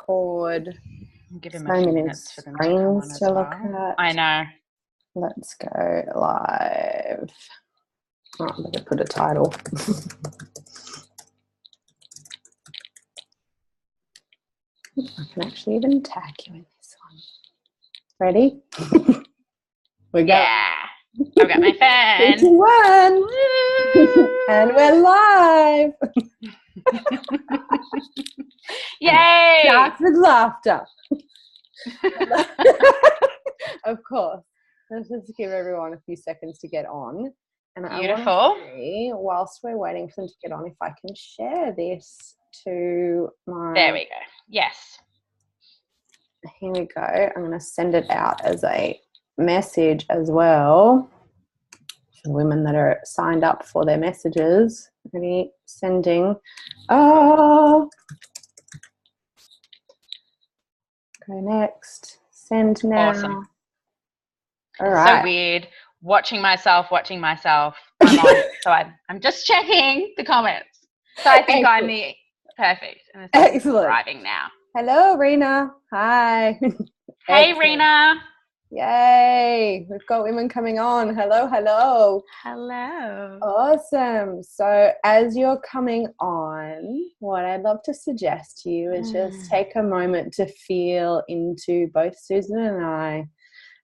record. Give him So a few many minutes for them to come on screens as to look well. at. I know. Let's go live. Oh, I'm going to put a title. I can actually even tag you in this one. Ready? We go. Yeah. I've got my phone. 3, 2, 1. And we're live. Yay! Starts with laughter. Of course. Let's just give everyone a few seconds to get on. And Beautiful. I want to see, whilst we're waiting for them to get on, if I can share this to my... There we go. Yes. Here we go. I'm going to send it out as a message as well for women that are signed up for their messages. Ready? Sending. Oh. Go next. Send now. Awesome. All right. So weird. Watching myself. I'm on. So I'm just checking the comments. So I think I'm the perfect. And Excellent. Driving now. Hello, Rena. Hi. Hey, Rena. Yay. We've got women coming on. Hello, hello. Hello. Awesome. So as you're coming on, what I'd love to suggest to you is just take a moment to feel into both Susan and I,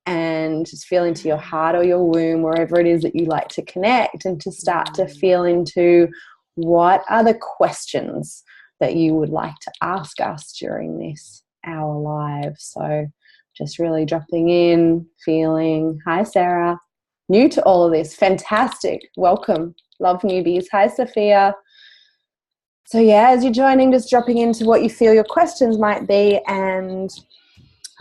and just feel into your heart or your womb, wherever it is that you like to connect, and to start to feel into what are the questions that you would like to ask us during this hour live. So just really dropping in, feeling. Hi, Sarah. New to all of this. Fantastic. Welcome. Love newbies. Hi, Sophia. So, yeah, as you're joining, just dropping into what you feel your questions might be. And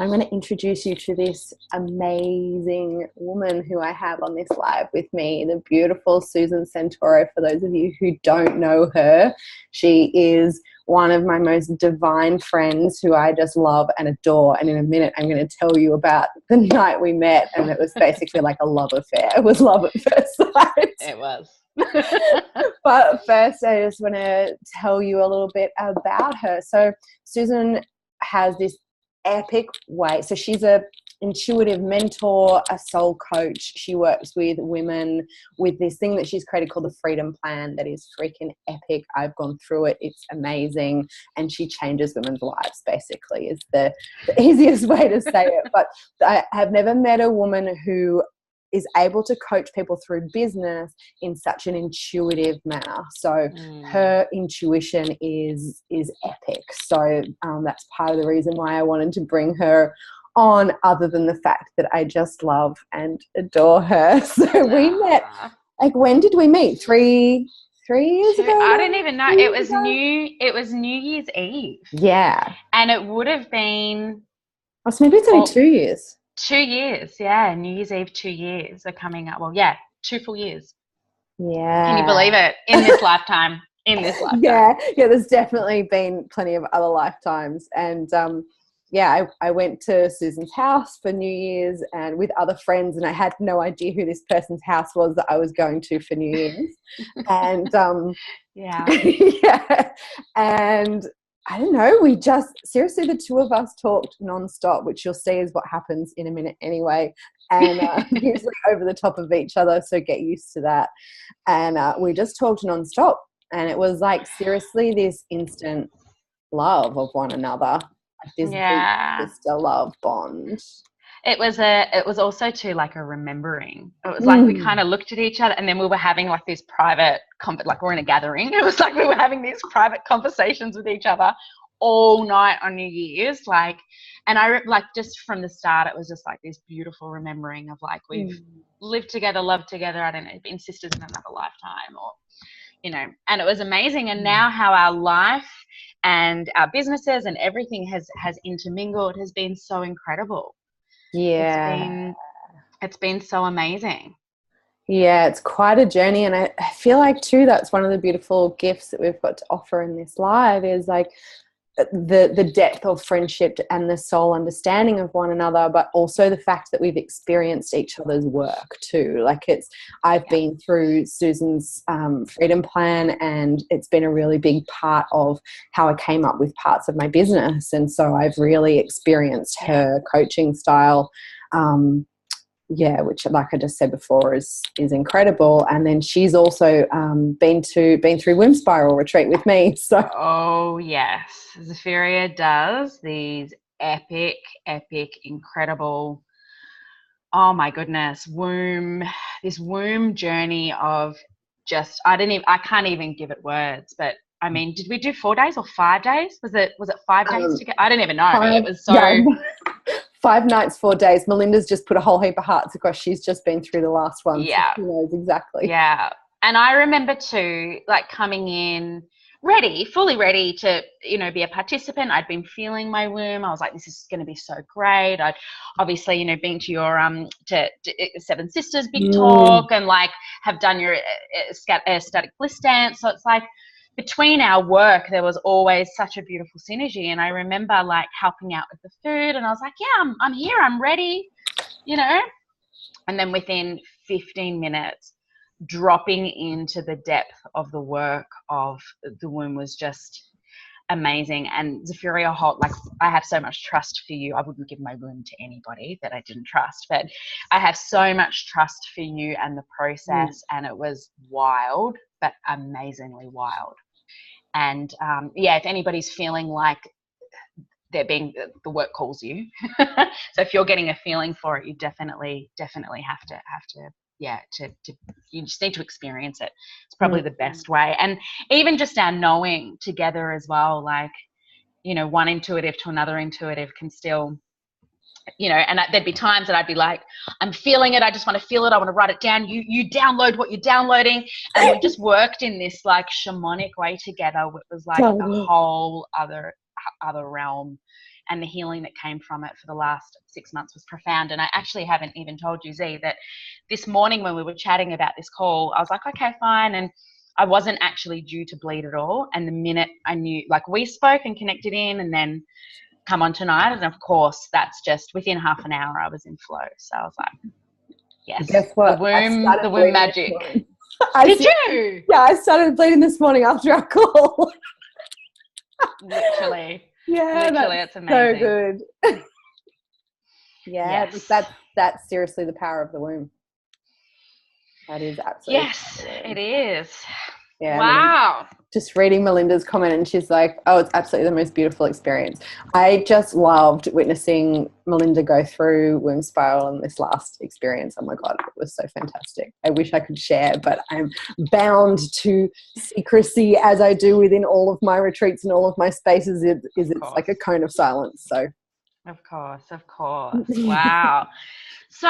I'm going to introduce you to this amazing woman who I have on this live with me, the beautiful Susan Santoro. For those of you who don't know her, she is one of my most divine friends who I just love and adore. And in a minute, I'm going to tell you about the night we met, and it was basically like a love affair. It was love at first sight. It was. But first, I just want to tell you a little bit about her. So Susan has this epic way. So she's a intuitive mentor, a soul coach. She works with women with this thing that she's created called the Freedom Plan that is freaking epic. I've gone through it. It's amazing. And she changes women's lives, basically, is the easiest way to say it. But I have never met a woman who is able to coach people through business in such an intuitive manner. So her intuition is epic. So that's part of the reason why I wanted to bring her on, other than the fact that I just love and adore her. So we met, like, when did we meet? Three years ago? I don't even know. It was New Year's Eve. Yeah. And it would have been... Oh, so maybe it's only 2 years. 2 years, yeah. New Year's Eve, 2 years are coming up. Well, yeah, 2 full years. Yeah. Can you believe it? In this lifetime. Yeah, there's definitely been plenty of other lifetimes. And I went to Susan's house for New Year's and with other friends, and I had no idea who this person's house was that I was going to for New Year's. And yeah. And I don't know, we just, seriously, the two of us talked nonstop, which you'll see is what happens in a minute anyway. And usually over the top of each other, so get used to that. And we just talked nonstop. And it was like, seriously, this instant love of one another, this deep sister love bond. It was also too like a remembering. It was like we kind of looked at each other, and then we were having like these private, like we're in a gathering. It was like we were having these private conversations with each other all night on New Year's. Like, and I like just from the start, it was just like this beautiful remembering of like we've lived together, loved together. I don't know, been sisters in another lifetime, or and it was amazing. And now how our life and our businesses and everything has intermingled has been so incredible. Yeah. It's been so amazing. Yeah, it's quite a journey. And I feel like too, that's one of the beautiful gifts that we've got to offer in this live is like the depth of friendship and the soul understanding of one another, but also the fact that we've experienced each other's work too. Like I've been through Susan's freedom plan, and it's been a really big part of how I came up with parts of my business. And so I've really experienced her coaching style, which, like I just said before, is incredible. And then she's also been through Womb Spiral Retreat with me. So yes, Zapheria does these epic, incredible. Oh my goodness, this womb journey of just I can't even give it words. But I mean, did we do 4 days or 5 days? Was it 5 days to get? I don't even know. It was so. Yeah. 5 nights, 4 days. Melinda's just put a whole heap of hearts across. She's just been through the last one. Yeah. So she knows exactly. Yeah. And I remember too, like coming in fully ready to, be a participant. I'd been feeling my womb. I was like, this is going to be so great. I'd obviously, been to your, to Seven Sisters big talk, and like have done your static bliss dance. So it's like, between our work, there was always such a beautiful synergy. And I remember like helping out with the food, and I was like, yeah, I'm here, I'm ready, and then within 15 minutes, dropping into the depth of the work of the womb was just amazing. And Zapheria Holt, like, I have so much trust for you. I wouldn't give my womb to anybody that I didn't trust, but I have so much trust for you and the process. And it was wild, but amazingly wild. And if anybody's feeling like the work calls you, so if you're getting a feeling for it, you definitely have to you just need to experience it. It's probably the best way. And even just our knowing together as well, like, one intuitive to another intuitive can still, and there'd be times that I'd be like, I'm feeling it, I just want to feel it, I want to write it down, you download what you're downloading. And we just worked in this like shamanic way together. It was like a whole other realm, and the healing that came from it for the last 6 months was profound. And I actually haven't even told you, Z, that this morning when we were chatting about this call, I was like, okay, fine. And I wasn't actually due to bleed at all. And the minute I knew, like, we spoke and connected in, and then come on tonight, and of course that's just within half an hour I was in flow. So I was like, yes, guess what? The womb magic. Did you? Yeah, I started bleeding this morning after our call. Literally, it's amazing. So good. Yes. That's seriously the power of the womb. That is absolutely. Yes, it is. Yeah. Wow. Just reading Melinda's comment, and she's like, oh, it's absolutely the most beautiful experience. I just loved witnessing Melinda go through womb spiral in this last experience. Oh my God, it was so fantastic. I wish I could share, but I'm bound to secrecy, as I do within all of my retreats and all of my spaces. It's like a cone of silence. So Of course. Wow. So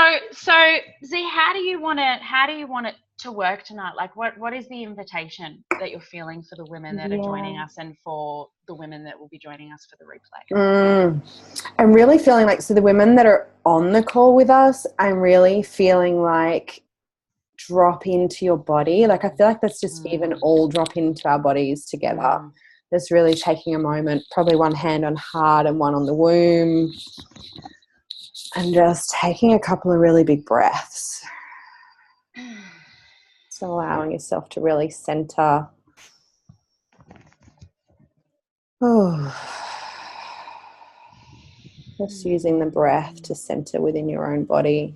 Z, how do you want it to work tonight? Like, what is the invitation that you're feeling for the women that are joining us, and for the women that will be joining us for the replay? I'm really feeling like, so the women that are on the call with us, I'm really feeling like drop into your body. Like, I feel like let's just even all drop into our bodies together. Just really taking a moment, probably one hand on heart and one on the womb, and just taking a couple of really big breaths. So allowing yourself to really center. Just using the breath to center within your own body.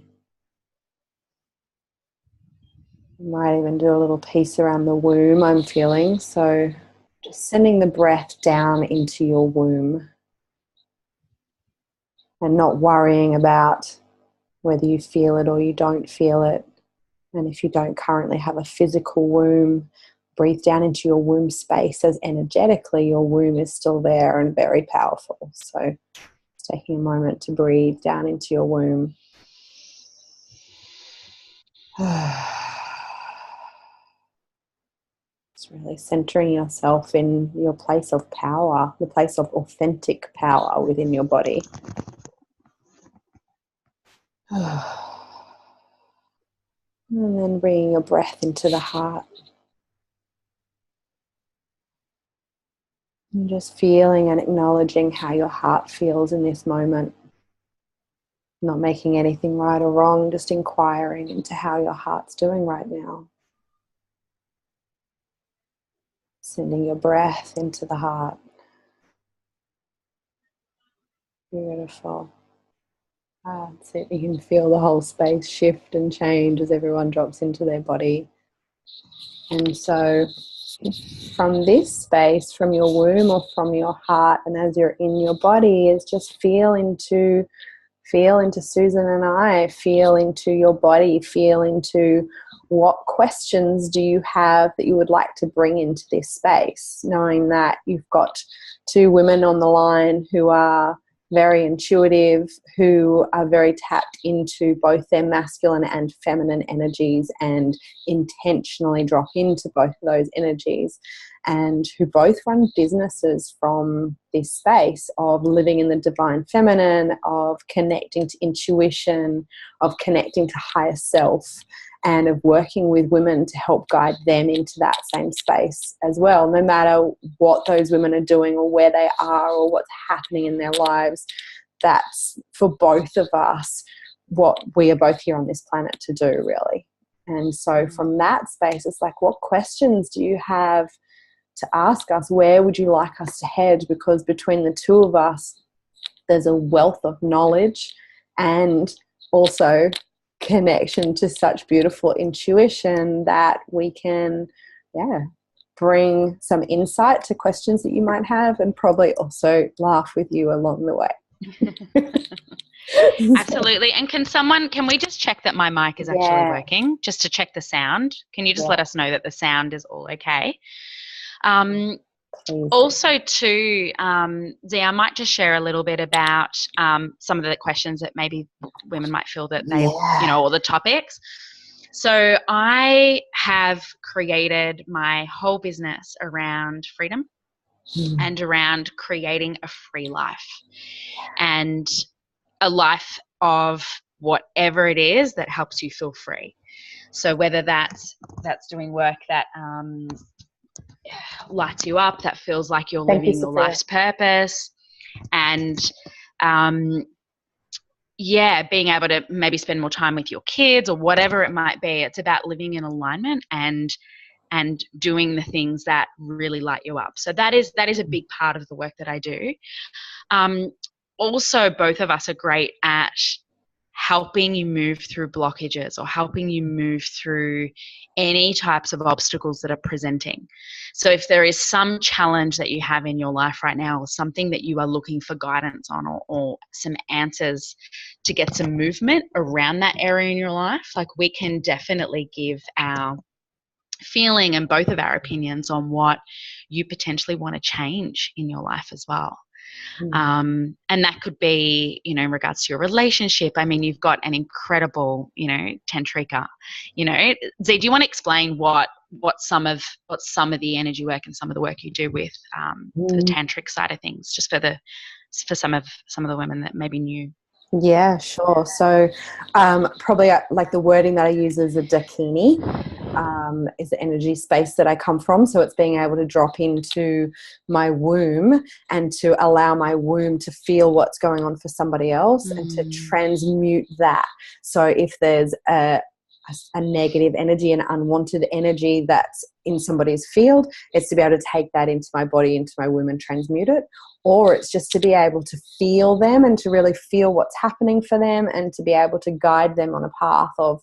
You might even do a little piece around the womb, I'm feeling. So just sending the breath down into your womb, and not worrying about whether you feel it or you don't feel it. And if you don't currently have a physical womb, breathe down into your womb space, as energetically your womb is still there and very powerful. So just taking a moment to breathe down into your womb. Just really centering yourself in your place of power, the place of authentic power within your body. And then bringing your breath into the heart. And just feeling and acknowledging how your heart feels in this moment. Not making anything right or wrong, just inquiring into how your heart's doing right now. Sending your breath into the heart. Beautiful. That's it. You can feel the whole space shift and change as everyone drops into their body. And so from this space, from your womb or from your heart, and as you're in your body, is just feel into Susan and I, feel into your body, feel into what questions do you have that you would like to bring into this space, knowing that you've got two women on the line who are very intuitive, who are very tapped into both their masculine and feminine energies and intentionally drop into both of those energies, and who both run businesses from this space of living in the divine feminine, of connecting to intuition, of connecting to higher self, and of working with women to help guide them into that same space as well, no matter what those women are doing or where they are or what's happening in their lives. That's for both of us what we are both here on this planet to do, really. And so from that space, it's like, what questions do you have to ask us? Where would you like us to head? Because between the two of us, there's a wealth of knowledge and also connection to such beautiful intuition that we can, bring some insight to questions that you might have, and probably also laugh with you along the way. Absolutely. And can we just check that my mic is actually working, just to check the sound? Can you just let us know that the sound is all okay? Also too, Zee, I might just share a little bit about some of the questions that maybe women might feel that they, or the topics. So I have created my whole business around freedom and around creating a free life and a life of whatever it is that helps you feel free. So whether that's doing work that lights you up, that feels like you're living your life's purpose, and being able to maybe spend more time with your kids or whatever it might be. It's about living in alignment and doing the things that really light you up. So that is a big part of the work that I do. Also, both of us are great at helping you move through blockages or helping you move through any types of obstacles that are presenting. So if there is some challenge that you have in your life right now, or something that you are looking for guidance on, or some answers to get some movement around that area in your life, like, we can definitely give our feeling and both of our opinions on what you potentially want to change in your life as well. And that could be, in regards to your relationship. I mean, you've got an incredible, tantrika. Zee, do you want to explain what some of the energy work and some of the work you do with the tantric side of things, just for some of the women that may be new? Yeah, sure. So probably like the wording that I use is a dakini, is the energy space that I come from. So it's being able to drop into my womb and to allow my womb to feel what's going on for somebody else and to transmute that. So if there's a negative energy, an unwanted energy that's in somebody's field, it's to be able to take that into my body, into my womb, and transmute it. Or it's just to be able to feel them and to really feel what's happening for them and to be able to guide them on a path of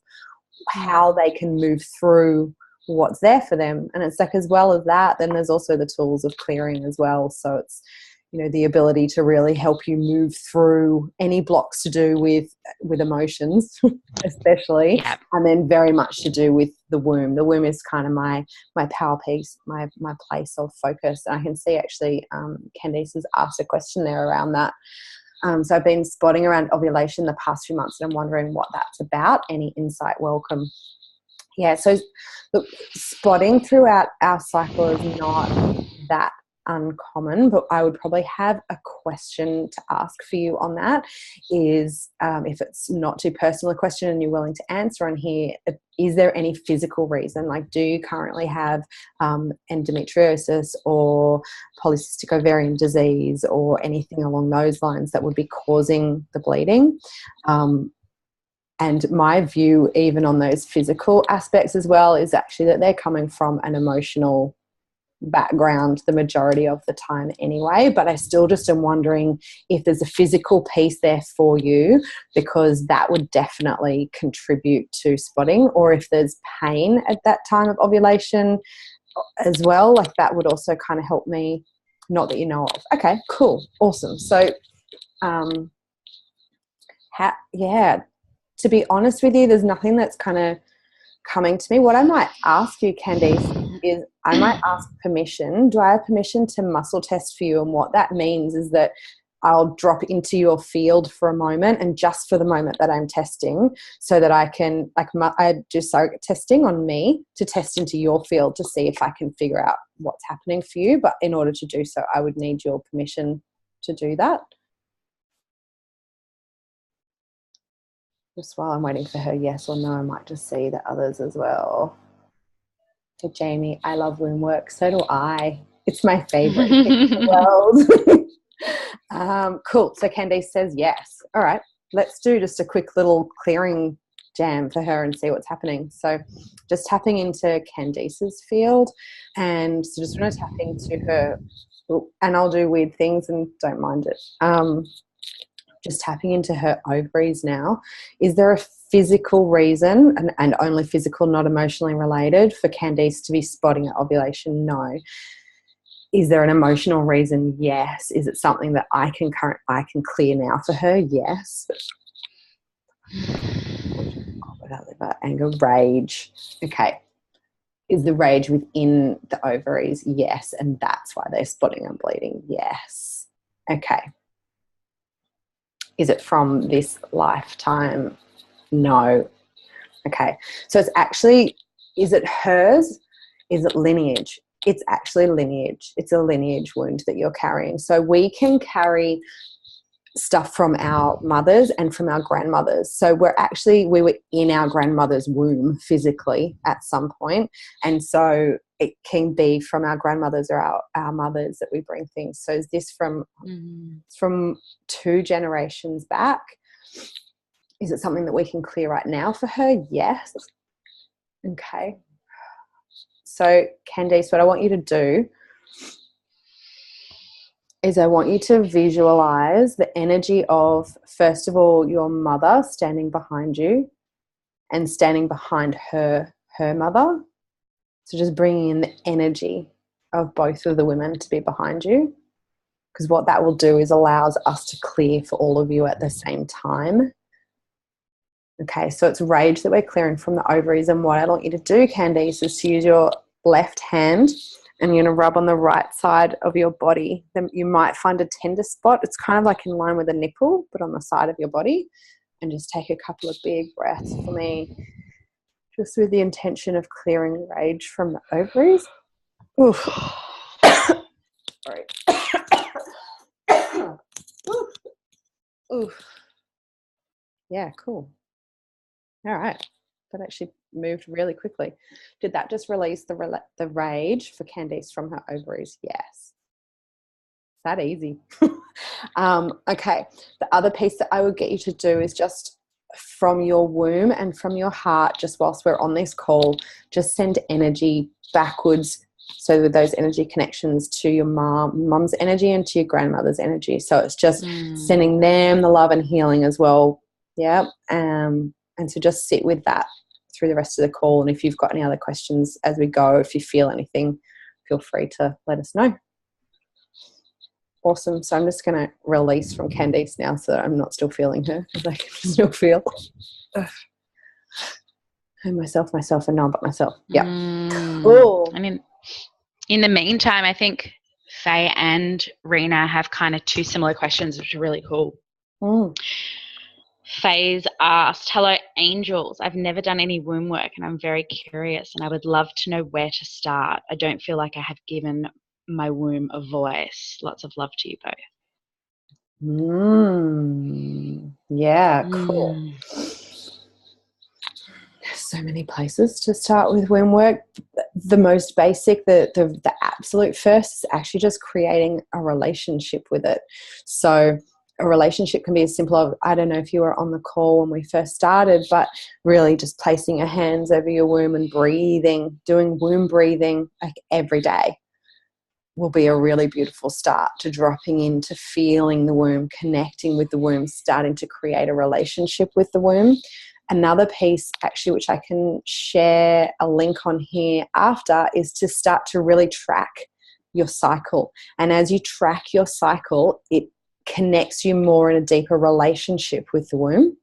how they can move through what's there for them. And it's like, as well as that, then there's also the tools of clearing as well. So it's, the ability to really help you move through any blocks to do with emotions, especially, and then very much to do with the womb. The womb is kind of my power piece, my place of focus. And I can see actually Candice has asked a question there around that. So I've been spotting around ovulation the past few months, and I'm wondering what that's about. Any insight, welcome. Yeah, so look, spotting throughout our cycle is not that uncommon, but I would probably have a question to ask for you on that is, if it's not too personal a question and you're willing to answer on here, is there any physical reason? Like, do you currently have endometriosis or polycystic ovarian disease or anything along those lines that would be causing the bleeding? And my view, even on those physical aspects as well, is actually that they're coming from an emotional background the majority of the time anyway. But I still just am wondering if there's a physical piece there for you, because that would definitely contribute to spotting, or if there's pain at that time of ovulation as well, like that would also kind of help me, not that you know of. Okay, cool, awesome. So to be honest with you, there's nothing that's kind of coming to me. What I might ask you, Candice, is I might ask permission. Do I have permission to muscle test for you? And what that means is that I'll drop into your field for a moment, and just for the moment that I'm testing, so that I can, like, I do surrogate testing on me to test into your field to see if I can figure out what's happening for you. But in order to do so, I would need your permission to do that. Just while I'm waiting for her yes or no, I might just see the others as well. So Jamie, I love womb work. So do I. It's my favourite thing in the world. Cool. So Candice says yes. All right. Let's do just a quick little clearing jam for her and see what's happening. So just tapping into Candice's field, and so just going to tap into her, and I'll do weird things and don't mind it. Just tapping into her ovaries now. Is there a physical reason, and only physical, not emotionally related, for Candice to be spotting at ovulation? No. Is there an emotional reason? Yes. Is it something that I can clear now for her? Yes. Anger, rage. Okay. Is the rage within the ovaries? Yes. And that's why they're spotting and bleeding? Yes. Okay. Is it from this lifetime? No. Okay. So it's actually, is it hers? Is it lineage? It's actually lineage. It's a lineage wound that you're carrying. So we can carry stuff from our mothers and from our grandmothers. So we were in our grandmother's womb physically at some point. And so it can be from our grandmothers or our mothers that we bring things. So is this from 2 generations back? Is it something that we can clear right now for her? Yes. Okay. So Candice, what I want you to do is I want you to visualize the energy of, first of all, your mother standing behind you and standing behind her mother. So just bringing in the energy of both of the women to be behind you, because what that will do is allows us to clear for all of you at the same time. Okay, so it's rage that we're clearing from the ovaries, and what I want you to do, Candice, is to use your left hand, and you're going to rub on the right side of your body. Then you might find a tender spot. It's kind of like in line with a nipple, but on the side of your body. And just take a couple of big breaths for me, just with the intention of clearing rage from the ovaries. Oof. Sorry. Oof. Yeah, cool. All right. That actually moved really quickly. Did that just release the rage for Candice from her ovaries? Yes. That easy. Okay. The other piece that I would get you to do is just from your womb and from your heart, just whilst we're on this call, just send energy backwards. So with those energy connections to your mom's energy and to your grandmother's energy. So it's just sending them the love and healing as well. Yeah. And so just sit with that through the rest of the call. And if you've got any other questions as we go, if you feel anything, feel free to let us know. Awesome. So I'm just going to release from Candice now so that I'm not still feeling her, because I can still feel myself, and no one but myself. Yeah. Cool. I mean, in the meantime, I think Faye and Rena have kind of 2 similar questions, which are really cool. Faye's asked, hello, angels. I've never done any womb work and I'm very curious and I would love to know where to start. I don't feel like I have given my womb a voice. Lots of love to you both. Yeah, cool. So many places to start with womb work. The most basic, the absolute first is actually just creating a relationship with it. So a relationship can be as simple as, I don't know if you were on the call when we first started, but really just placing your hands over your womb and breathing, doing womb breathing like every day will be a really beautiful start to dropping into feeling the womb, connecting with the womb, starting to create a relationship with the womb. Another piece, actually, which I can share a link on here after, is to start to really track your cycle. And as you track your cycle, it connects you more in a deeper relationship with the womb.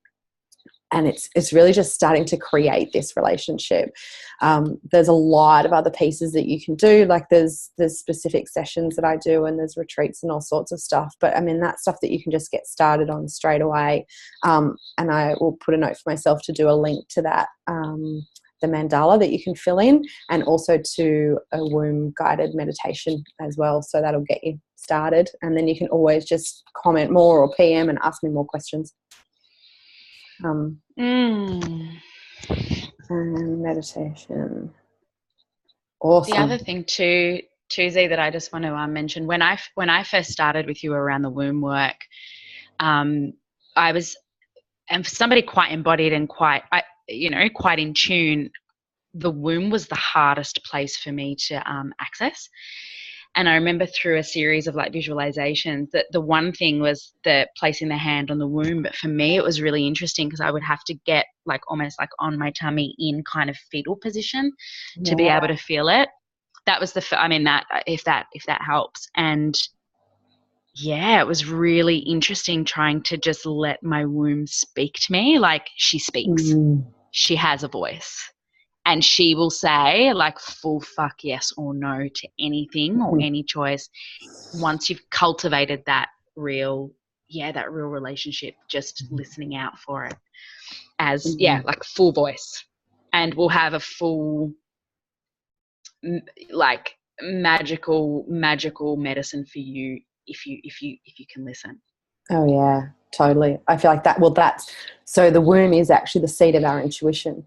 And it's really just starting to create this relationship. There's a lot of other pieces that you can do. Like there's specific sessions that I do, and there's retreats and all sorts of stuff. But I mean, that's stuff that you can just get started on straight away. And I will put a note for myself to do a link to that, the mandala that you can fill in, and also to a womb guided meditation as well. So that'll get you started. And then you can always just comment more or PM and ask me more questions. And meditation. Awesome. The other thing too, Z, that I just want to mention, when I first started with you around the womb work, I was, and somebody quite embodied and quite in tune. The womb was the hardest place for me to access. And I remember through a series of like visualizations that the one thing was the placing the hand on the womb. But for me, it was really interesting because I would have to get like almost like on my tummy in kind of fetal position to be able to feel it. That was that if that helps. And yeah, it was really interesting trying to just let my womb speak to me. Like she speaks, she has a voice. And she will say like full fuck yes or no to anything or any choice once you've cultivated that real relationship, just listening out for it as, like full voice. And we'll have a full like magical medicine for you if you can listen. Oh yeah, totally. I feel like that. Well, so the womb is actually the seat of our intuition.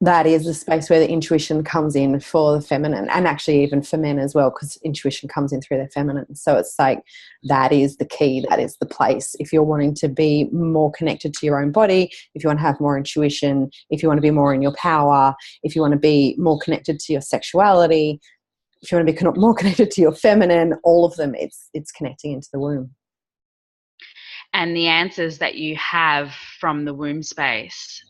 That is the space where the intuition comes in for the feminine, and actually even for men as well, because intuition comes in through their feminine. So it's like that is the key, that is the place. If you're wanting to be more connected to your own body, if you want to have more intuition, if you want to be more in your power, if you want to be more connected to your sexuality, if you want to be more connected to your feminine, all of them, it's connecting into the womb. And the answers that you have from the womb space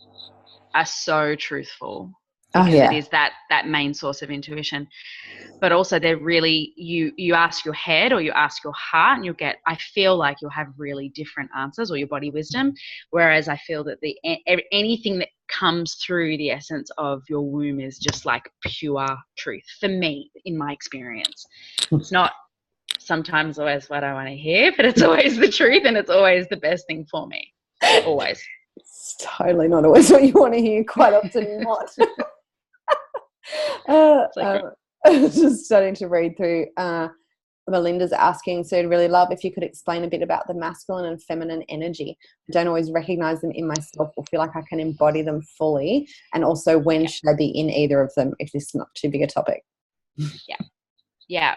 are so truthful because it is that main source of intuition. But also they're really, you ask your head or you ask your heart and I feel like you'll have really different answers, or your body wisdom. Whereas I feel that anything that comes through the essence of your womb is just like pure truth for me, in my experience. It's not sometimes always what I want to hear, but it's always the truth, and it's always the best thing for me. Always. It's totally not always what you want to hear, quite often not. I was just starting to read through. Melinda's asking, so I'd really love if you could explain a bit about the masculine and feminine energy. I don't always recognize them in myself or feel like I can embody them fully. And also, when should I be in either of them if this is not too big a topic? Yeah.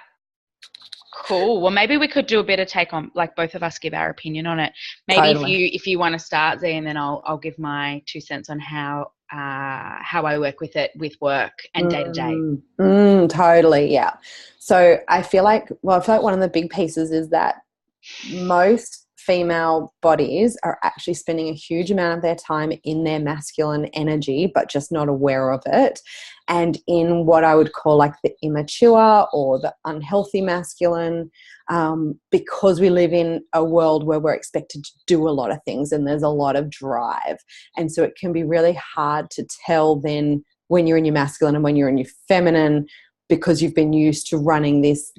Cool. Well, maybe we could do a bit of take on, like both of us give our opinion on it. Maybe totally. if you want to start, Z, and then I'll give my 2 cents on how I work with it with work and day to day. Totally, yeah. So I feel like one of the big pieces is that most female bodies are actually spending a huge amount of their time in their masculine energy, but just not aware of it. And in what I would call like the immature or the unhealthy masculine, because we live in a world where we're expected to do a lot of things and there's a lot of drive. And so it can be really hard to tell then when you're in your masculine and when you're in your feminine, because you've been used to running this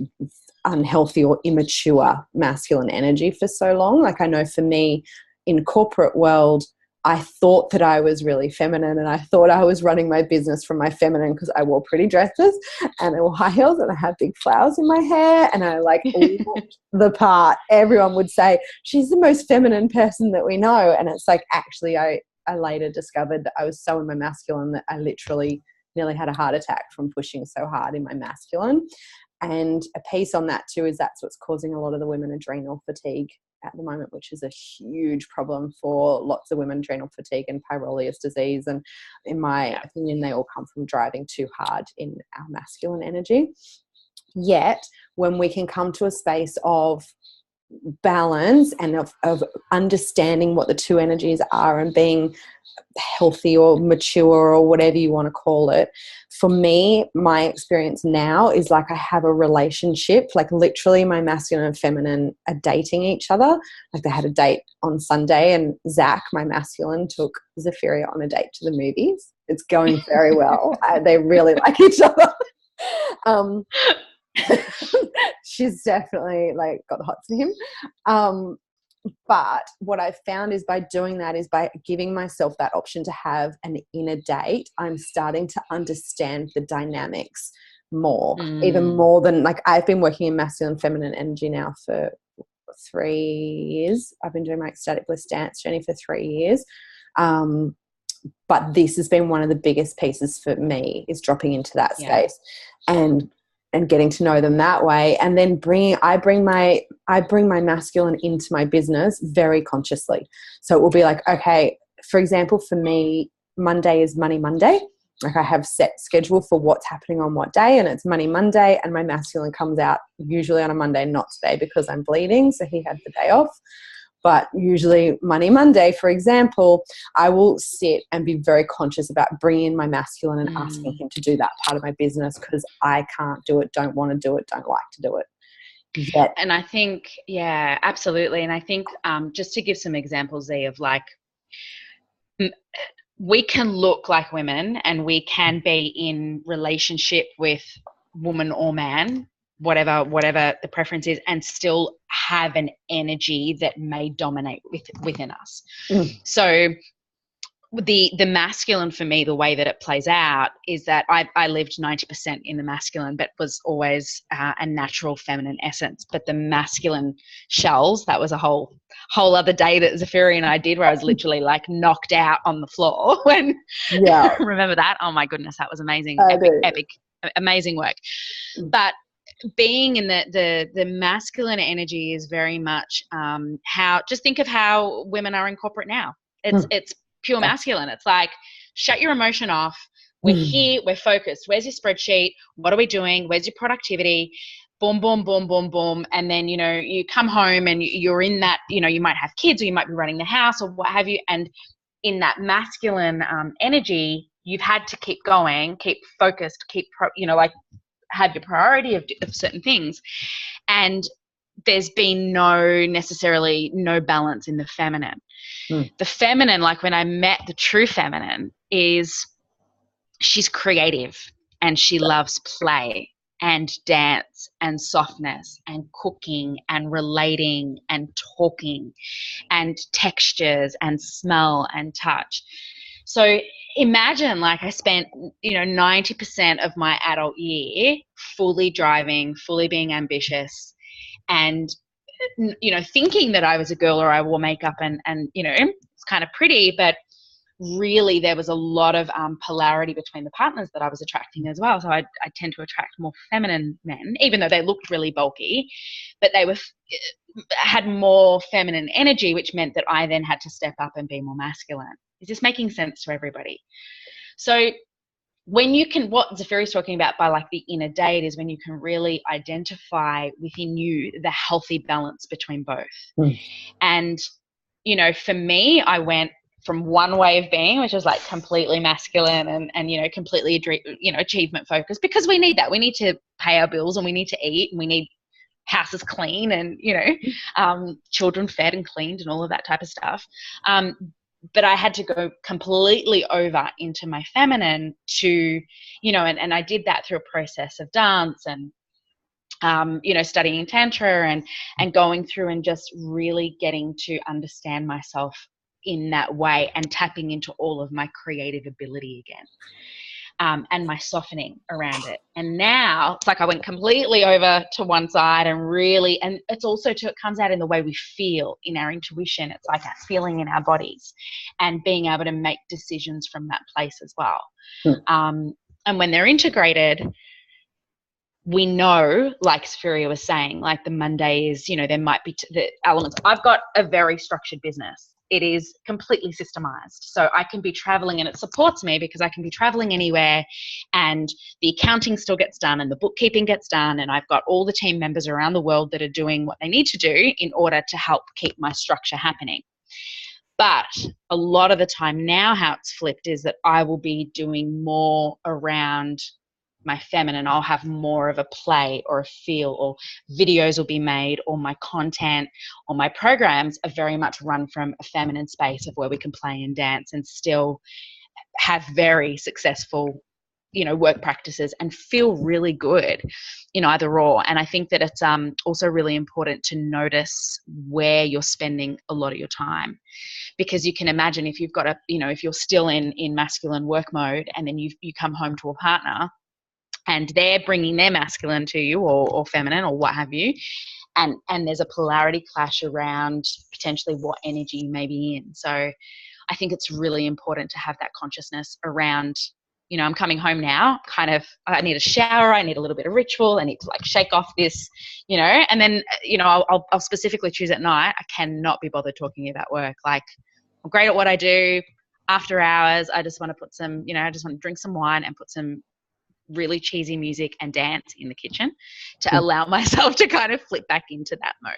unhealthy or immature masculine energy for so long. Like I know for me in corporate world, I thought that I was really feminine, and I thought I was running my business from my feminine because I wore pretty dresses and I wore high heels and I had big flowers in my hair and I like looked the part. Everyone would say, she's the most feminine person that we know. And it's like, actually, I later discovered that I was so in my masculine that I literally nearly had a heart attack from pushing so hard in my masculine. And a piece on that too is that's what's causing a lot of the women adrenal fatigue at the moment, which is a huge problem for lots of women, adrenal fatigue and Peyronie's disease. And in my opinion, they all come from driving too hard in our masculine energy. Yet when we can come to a space of balance and of understanding what the two energies are and being healthy or mature or whatever you want to call it, for me, my experience now is like I have a relationship, like literally my masculine and feminine are dating each other. Like they had a date on Sunday and Zach, my masculine, took Zapheria on a date to the movies. It's going very well. They really like each other. She's definitely like got the hots for him. But what I've found is by doing that, is by giving myself that option to have an inner date, I'm starting to understand the dynamics more, even more than, like, I've been working in masculine and feminine energy now for 3 years. I've been doing my ecstatic bliss dance journey for 3 years. But this has been one of the biggest pieces for me, is dropping into that space and getting to know them that way. And then I bring my masculine into my business very consciously. So it will be like, okay, for example, for me, Monday is Money Monday. Like I have set schedule for what's happening on what day, and it's Money Monday, and my masculine comes out usually on a Monday, not today because I'm bleeding. So he had the day off. But usually Money Monday, for example, I will sit and be very conscious about bringing in my masculine and asking him to do that part of my business because I can't do it, don't want to do it, don't like to do it yet. And I think, yeah, absolutely. And I think just to give some examples there of like, we can look like women and we can be in relationship with woman or man, whatever the preference is, and still have an energy that may dominate within us. So the masculine for me, the way that it plays out is that I lived 90% in the masculine, but was always a natural feminine essence. But the masculine shells, that was a whole other day that Zapheria and I did, where I was literally like knocked out on the floor when remember that? Oh my goodness, that was amazing. Epic, amazing work. But being in the masculine energy is very much just think of how women are in corporate now. It's pure masculine. It's like, shut your emotion off. We're here, we're focused. Where's your spreadsheet? What are we doing? Where's your productivity? Boom, boom, boom, boom, boom. And then, you come home and you're in that, you might have kids or you might be running the house or what have you. And in that masculine energy, you've had to keep going, keep focused, have your priority of certain things. And there's been no balance in the feminine. The feminine, like when I met the true feminine, she's creative and she loves play and dance and softness and cooking and relating and talking and textures and smell and touch. So imagine, like, I spent 90% of my adult year fully driving, fully being ambitious, and thinking that I was a girl or I wore makeup and it's kind of pretty, but really there was a lot of polarity between the partners that I was attracting as well. So I tend to attract more feminine men, even though they looked really bulky, but they had more feminine energy, which meant that I then had to step up and be more masculine. Is this making sense to everybody? So when you can, what Zapheria's talking about by like the inner date is when you can really identify within you the healthy balance between both. And, for me, I went from one way of being, which was like completely masculine and completely, achievement focused, because we need that. We need to pay our bills and we need to eat and we need houses clean and, children fed and cleaned and all of that type of stuff. But I had to go completely over into my feminine to, and I did that through a process of dance and, studying Tantra and going through and just really getting to understand myself in that way and tapping into all of my creative ability again. And my softening around it. And now it's like I went completely over to one side and really, and it's also it comes out in the way we feel, in our intuition. It's like that feeling in our bodies and being able to make decisions from that place as well. And when they're integrated, we know, like Zapheria was saying, like the Mondays, there might be the elements. I've got a very structured business. It is completely systemized. So I can be traveling, and it supports me because I can be traveling anywhere, and the accounting still gets done and the bookkeeping gets done. And I've got all the team members around the world that are doing what they need to do in order to help keep my structure happening. But a lot of the time now, how it's flipped is that I will be doing more around my feminine. I'll have more of a play or a feel, or videos will be made, or my content or my programs are very much run from a feminine space of where we can play and dance and still have very successful, work practices and feel really good in either or. And I think that it's also really important to notice where you're spending a lot of your time, because you can imagine if you've got if you're still in masculine work mode, and then you come home to a partner and they're bringing their masculine to you, or feminine, or what have you, and there's a polarity clash around potentially what energy you may be in. So I think it's really important to have that consciousness around, I'm coming home now, I need a shower, I need a little bit of ritual, I need to like shake off this, and then, I'll specifically choose at night. I cannot be bothered talking about work. Like, I'm great at what I do. After hours, I just want to put some, I just want to drink some wine and put some really cheesy music and dance in the kitchen to allow myself to kind of flip back into that mode.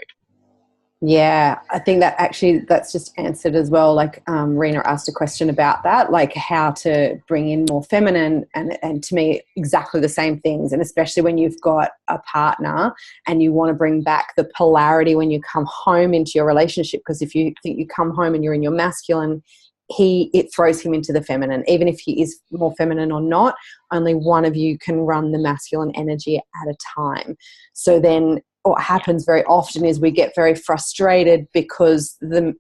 Yeah, I think that's just answered as well. Like Rena asked a question about that, like how to bring in more feminine, and to me, exactly the same things. And especially when you've got a partner and you want to bring back the polarity when you come home into your relationship, because if you think you come home and you're in your masculine, it throws him into the feminine. Even if he is more feminine or not, only one of you can run the masculine energy at a time. So then what happens very often is we get very frustrated because the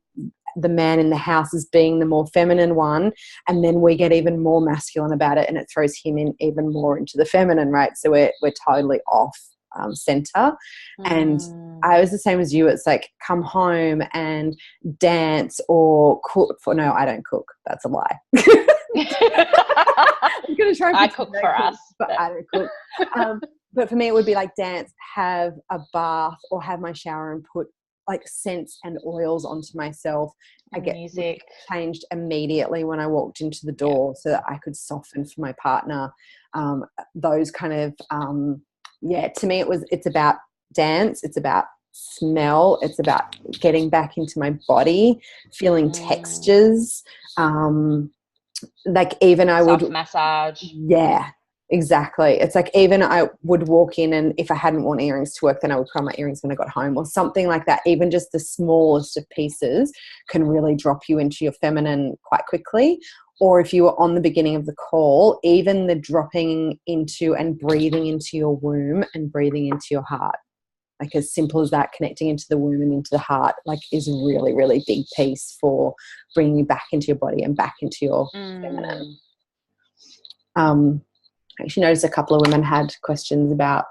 man in the house is being the more feminine one, and then we get even more masculine about it, and it throws him in even more into the feminine, right? So we're totally off center. And I was the same as you. It's like come home and dance or cook. No, I don't cook. That's a lie. I'm gonna try. I cook for us, but I don't cook. But for me, it would be like dance, have a bath, or have my shower and put like scents and oils onto myself. I get music changed immediately when I walked into the door, so that I could soften for my partner. Those kind of to me, it's about dance, it's about smell, it's about getting back into my body, feeling textures. Like even I would massage. Yeah, exactly. It's like even I would walk in, and if I hadn't worn earrings to work, then I would put on my earrings when I got home, or something like that. Even just the smallest of pieces can really drop you into your feminine quite quickly. Or if you were on the beginning of the call, even the dropping into and breathing into your womb and breathing into your heart, like as simple as that, connecting into the womb and into the heart, like is a really, really big piece for bringing you back into your body and back into your feminine. I actually noticed a couple of women had questions about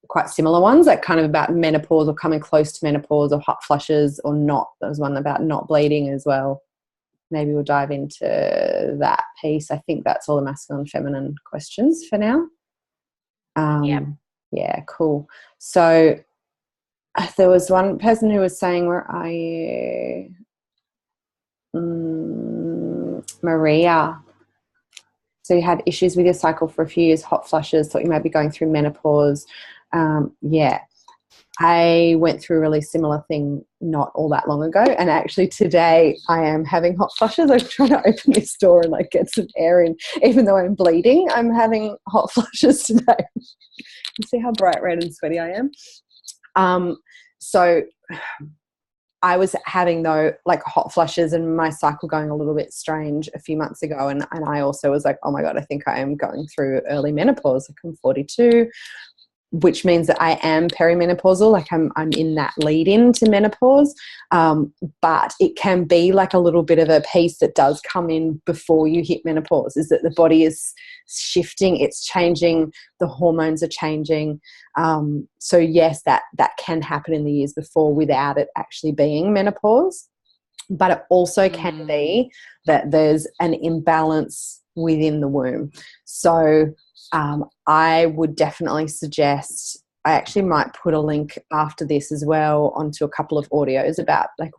quite similar ones, like kind of about menopause or coming close to menopause or hot flushes or not. There was one about not bleeding as well. Maybe we'll dive into that piece. I think that's all the masculine and feminine questions for now. Yeah, cool. So there was one person who was saying, where are you? Maria. So you had issues with your cycle for a few years, hot flushes, thought you might be going through menopause. I went through a really similar thing not all that long ago, and actually today I am having hot flushes. I'm trying to open this door and like get some air in. Even though I'm bleeding, I'm having hot flushes today. You see how bright red and sweaty I am? So I was having like hot flushes and my cycle going a little bit strange a few months ago, and I also was like, oh my God, I think I am going through early menopause. Like I'm 42. which means that I am perimenopausal, like I'm in that lead in to menopause. But it can be like a little bit of a piece that does come in before you hit menopause, is that the body is shifting, it's changing, the hormones are changing. So yes, that can happen in the years before without it actually being menopause. But it also can be that there's an imbalance within the womb. So I would definitely suggest, I actually might put a link after this as well onto a couple of audios about like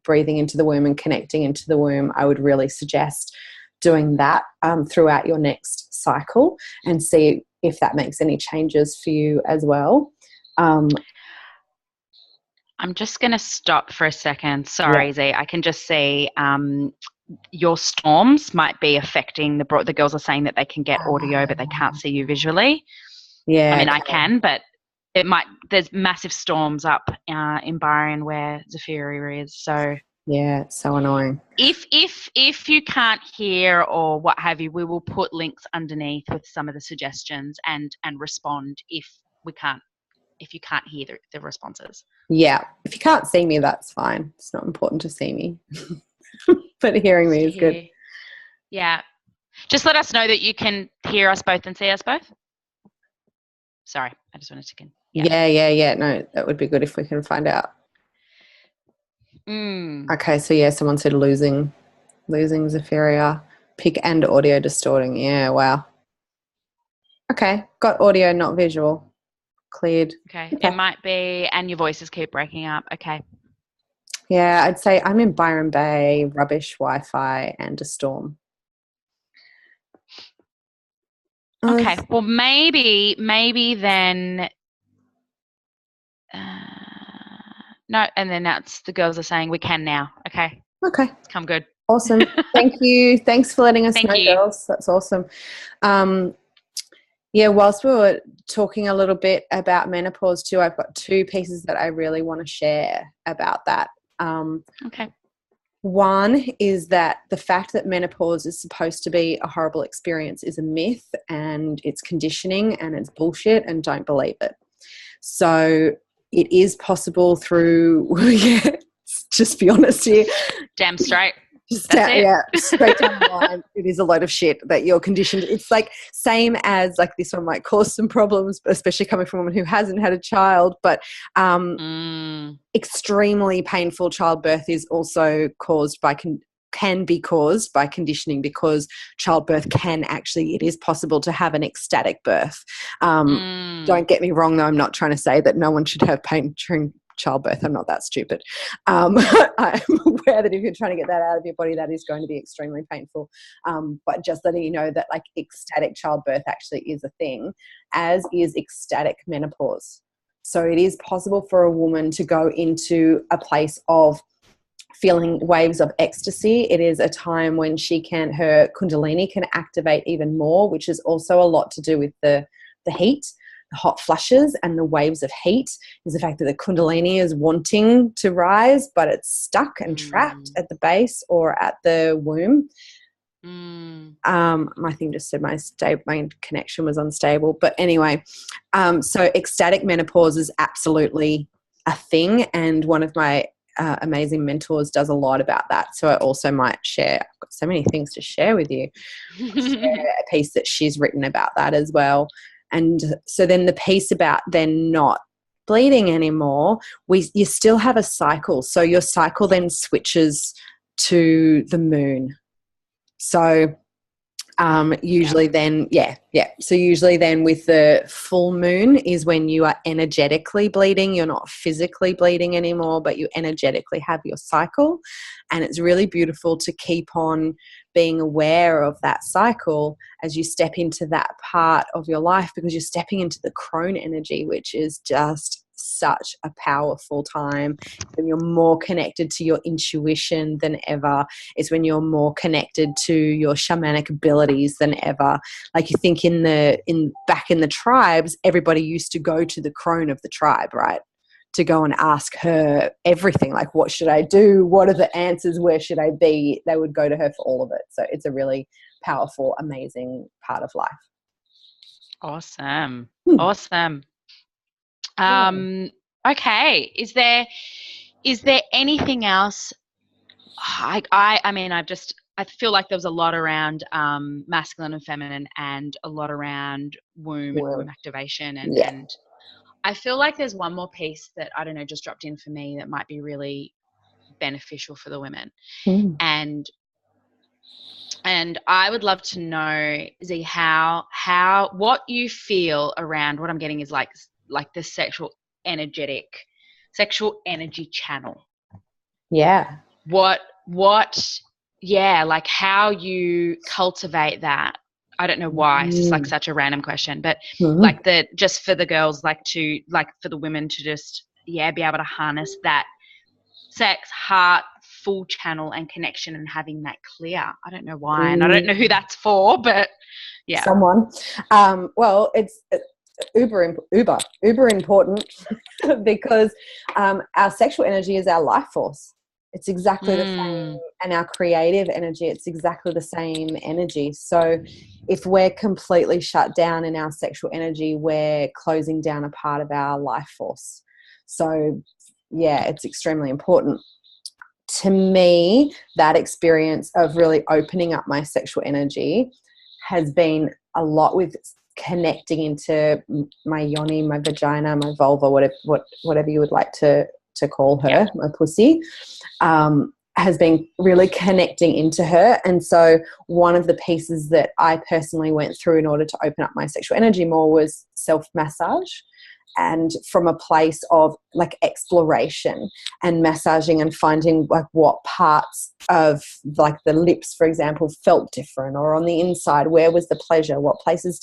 breathing into the womb and connecting into the womb. I would really suggest doing that throughout your next cycle and see if that makes any changes for you as well. I'm just going to stop for a second. Sorry, Z. I can just see your storms might be affecting the girls are saying that they can get audio, but they can't see you visually. Yeah. I mean, I can, but it might. There's massive storms up in Byron where Zapheria is. So yeah, it's so annoying. If you can't hear or what have you, we will put links underneath with some of the suggestions and respond if you can't hear the responses. Yeah. If you can't see me, that's fine. It's not important to see me. But hearing me is good. Yeah. Just let us know that you can hear us both and see us both. Sorry, I just wanted to... Yeah. No, that would be good if we can find out. Okay, so yeah, someone said losing Zapheria. Pick and audio distorting. Yeah, wow. Okay, got audio, not visual. Cleared. Okay. It might be, and your voices keep breaking up. Okay. Yeah, I'd say I'm in Byron Bay, rubbish Wi-Fi and a storm. Okay, well maybe then no, and then that's the girls are saying we can now. Okay. It's come good. Awesome. Thank you. Thanks for letting us know, girls. That's awesome. Yeah, whilst we were talking a little bit about menopause too, I've got two pieces that I really want to share about that. Okay. One is that the fact that menopause is supposed to be a horrible experience is a myth, and it's conditioning and it's bullshit, and don't believe it. So it is possible through, just be honest here. Damn straight. That's it. Yeah, straight down the line. It is a load of shit that you're conditioned. It's like same as like this one might cause some problems, especially coming from a woman who hasn't had a child. But extremely painful childbirth is also caused by can be caused by conditioning, because childbirth it is possible to have an ecstatic birth. Don't get me wrong, though. I'm not trying to say that no one should have pain during childbirth. I'm not that stupid. I'm aware that if you're trying to get that out of your body, that is going to be extremely painful. But just letting you know that like ecstatic childbirth actually is a thing, as is ecstatic menopause. So it is possible for a woman to go into a place of feeling waves of ecstasy. It is a time when her kundalini can activate even more, which is also a lot to do with the heat. The hot flushes and the waves of heat is the fact that the kundalini is wanting to rise, but it's stuck and trapped at the base or at the womb. My thing just said my connection was unstable, but anyway, so ecstatic menopause is absolutely a thing, and one of my amazing mentors does a lot about that. So I also might share. I've got so many things to share with you. Share a piece that she's written about that as well. And so then the piece about then not bleeding anymore, you still have a cycle. So your cycle then switches to the moon. So usually then, So usually then with the full moon is when you are energetically bleeding. You're not physically bleeding anymore, but you energetically have your cycle. And it's really beautiful to keep on being aware of that cycle as you step into that part of your life, because you're stepping into the crone energy, which is just such a powerful time. When you're more connected to your intuition than ever. It's when you're more connected to your shamanic abilities than ever. Like you think back in the tribes, everybody used to go to the crone of the tribe, right? To go and ask her everything, like what should I do? What are the answers? Where should I be? They would go to her for all of it. So it's a really powerful, amazing part of life. Awesome. Awesome. Okay. Is there anything else? I mean, I feel like there was a lot around masculine and feminine, and a lot around womb and womb activation, and I feel like there's one more piece that, I don't know, just dropped in for me that might be really beneficial for the women. And I would love to know, Z, how what you feel around, what I'm getting is like the sexual energy channel. Yeah. What like how you cultivate that. I don't know why. It's just like such a random question, but like just for the girls, for the women to just be able to harness that sex, heart, full channel and connection, and having that clear. I don't know why, and I don't know who that's for, but yeah. Someone. Well, it's uber important because our sexual energy is our life force. It's exactly the same, and our creative energy, it's exactly the same energy. So if we're completely shut down in our sexual energy, we're closing down a part of our life force. So yeah, it's extremely important. To me, that experience of really opening up my sexual energy has been a lot with connecting into my yoni, my vagina, my vulva, whatever you would like to call her, my pussy, has been really connecting into her. And so one of the pieces that I personally went through in order to open up my sexual energy more was self-massage. And from a place of like exploration and massaging and finding like what parts of like the lips, for example, felt different, or on the inside, where was the pleasure, what places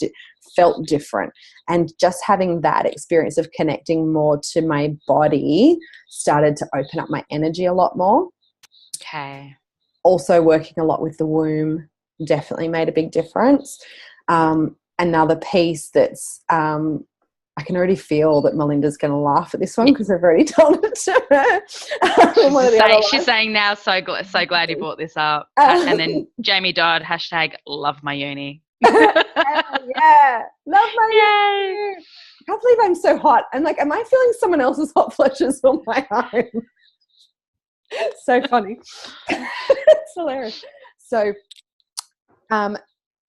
felt different. And just having that experience of connecting more to my body started to open up my energy a lot more. Okay. Also working a lot with the womb definitely made a big difference. Another piece that's I can already feel that Melinda's going to laugh at this one because I've already told it to her. She's saying now, so glad you brought this up. And then Jamie Dodd, #love my uni. Yeah, love my uni. I can't believe I'm so hot. I'm like, am I feeling someone else's hot flushes on my own? So funny. It's hilarious. So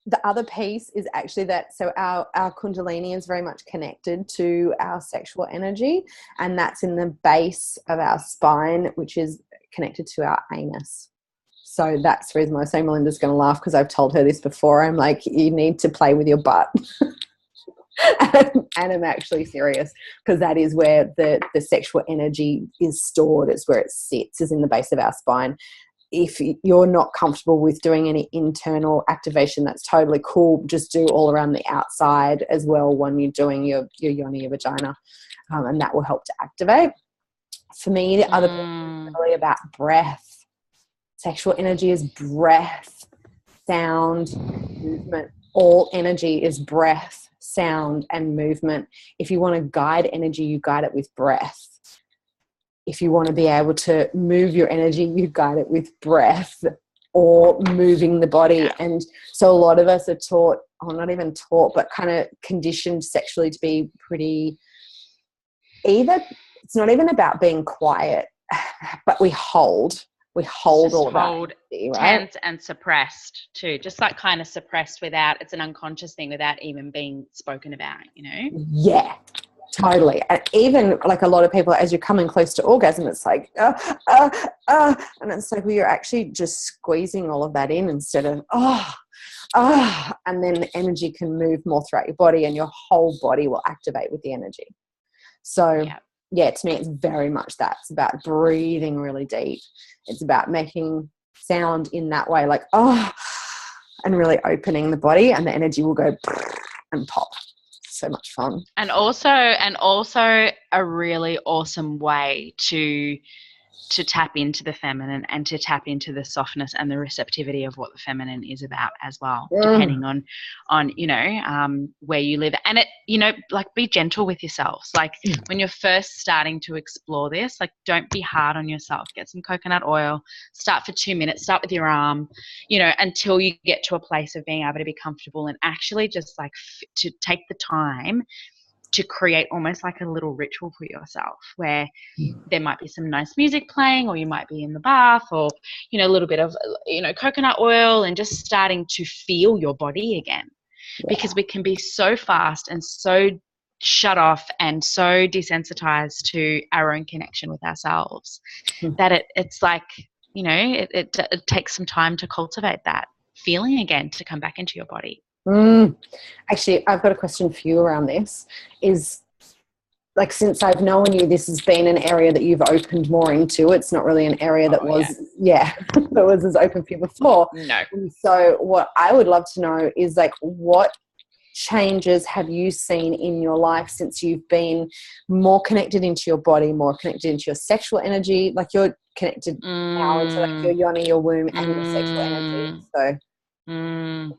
the other piece is actually that, so our kundalini is very much connected to our sexual energy, and that's in the base of our spine, which is connected to our anus. So that's the reason why I say Melinda's going to laugh, because I've told her this before. I'm like, you need to play with your butt. And I'm actually serious, because that is where the sexual energy is stored. It's where it sits, is in the base of our spine. If you're not comfortable with doing any internal activation, that's totally cool. Just do all around the outside as well when you're doing your yoni, your vagina, and that will help to activate. For me, the other thing is really about breath. Sexual energy is breath, sound, movement. All energy is breath, sound, and movement. If you want to guide energy, you guide it with breath. If you want to be able to move your energy, you guide it with breath or moving the body. And so a lot of us are taught, or not even taught, but kind of conditioned sexually to be pretty, it's not even about being quiet, but we hold all of that energy, right? Tense and suppressed too, just like kind of suppressed without, it's an unconscious thing without even being spoken about, you know? Yeah. Totally. And even like a lot of people, as you're coming close to orgasm, it's like, and it's like, well, you're actually just squeezing all of that in instead of, and then the energy can move more throughout your body, and your whole body will activate with the energy. So yeah, to me, it's very much that. It's about breathing really deep. It's about making sound in that way, like, and really opening the body, and the energy will go and pop. So much fun. And also a really awesome way to tap into the feminine and to tap into the softness and the receptivity of what the feminine is about as well, depending on you know, where you live. And it, you know, like, be gentle with yourselves. Like when you're first starting to explore this, like, don't be hard on yourself. Get some coconut oil, start for 2 minutes, start with your arm, you know, until you get to a place of being able to be comfortable and actually just like to take the time to create almost like a little ritual for yourself where there might be some nice music playing, or you might be in the bath, or, you know, a little bit of, you know, coconut oil, and just starting to feel your body again. Yeah. Because we can be so fast and so shut off and so desensitized to our own connection with ourselves that it's like, you know, it takes some time to cultivate that feeling again, to come back into your body. Actually, I've got a question for you around this. Is, like, since I've known you, this has been an area that you've opened more into. It's not really an area that that was as open for you before. No. And so what I would love to know is, like, what changes have you seen in your life since you've been more connected into your body, more connected into your sexual energy? Like, you're connected now into, like, your yoni, your womb, and your sexual energy. So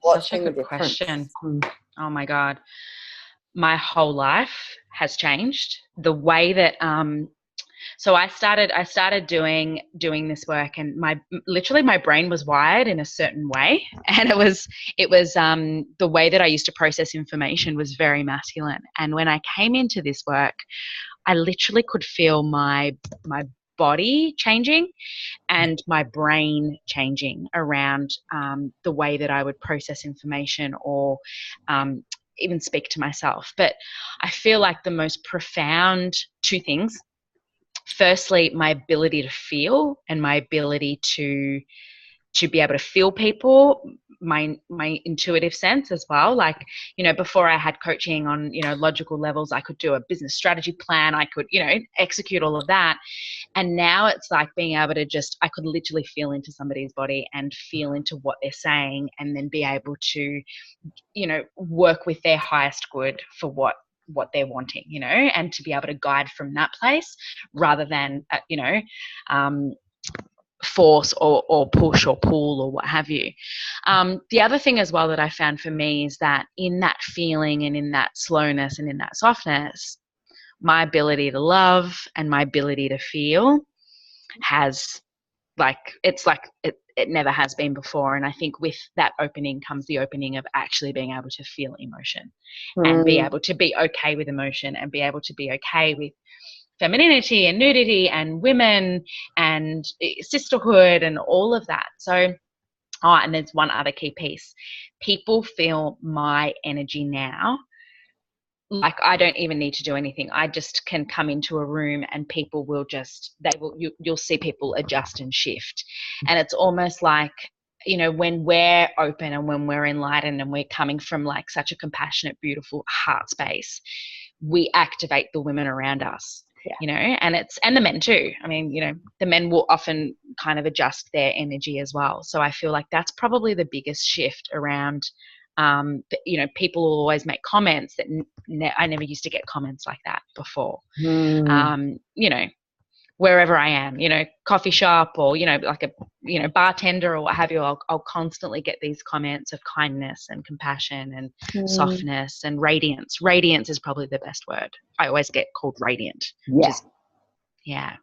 what's Such a been the good difference? question. Oh my God. My whole life has changed. The way that so I started doing this work, and literally my brain was wired in a certain way, and it was the way that I used to process information was very masculine. And when I came into this work, I literally could feel my body changing and my brain changing around the way that I would process information, or even speak to myself. But I feel like the most profound two things: firstly, my ability to feel, and my ability to be able to feel people, my intuitive sense as well. Like, you know, before I had coaching on, you know, logical levels, I could do a business strategy plan, I could, you know, execute all of that. And now it's like being able to I could literally feel into somebody's body and feel into what they're saying, and then be able to, you know, work with their highest good for what they're wanting, you know, and to be able to guide from that place rather than, you know, force or push or pull or what have you. The other thing as well that I found for me is that in that feeling and in that slowness and in that softness, my ability to love and my ability to feel has, like, it's like it never has been before. And I think with that opening comes the opening of actually being able to feel emotion and be able to be okay with emotion, and be able to be okay with femininity and nudity and women and sisterhood and all of that. So, and there's one other key piece. People feel my energy now. Like, I don't even need to do anything. I just can come into a room and people will just, you'll see people adjust and shift. And it's almost like, you know, when we're open and when we're enlightened and we're coming from like such a compassionate, beautiful heart space, we activate the women around us. Yeah. You know, and the men too. I mean, you know, the men will often kind of adjust their energy as well. So I feel like that's probably the biggest shift around, you know, people will always make comments that I never used to get comments like that before. You know, wherever I am, you know, coffee shop, or, you know, like a, you know, bartender or what have you, I'll constantly get these comments of kindness and compassion and softness and radiance. Radiance is probably the best word. I always get called radiant. Yeah.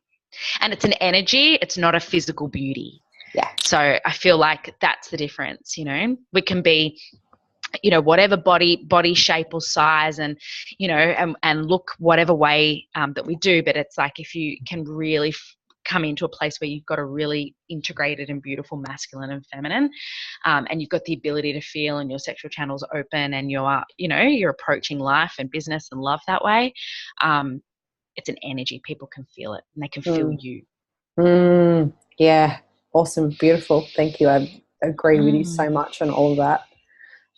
And it's an energy. It's not a physical beauty. Yeah. So I feel like that's the difference. You know, we can be, you know, whatever body shape or size, and, you know, and look whatever way that we do. But it's like, if you can really come into a place where you've got a really integrated and beautiful masculine and feminine, and you've got the ability to feel, and your sexual channels are open, and you're, you know, you're approaching life and business and love that way. It's an energy. People can feel it, and they can feel you. Yeah. Awesome. Beautiful. Thank you. I agree with you so much on all of that.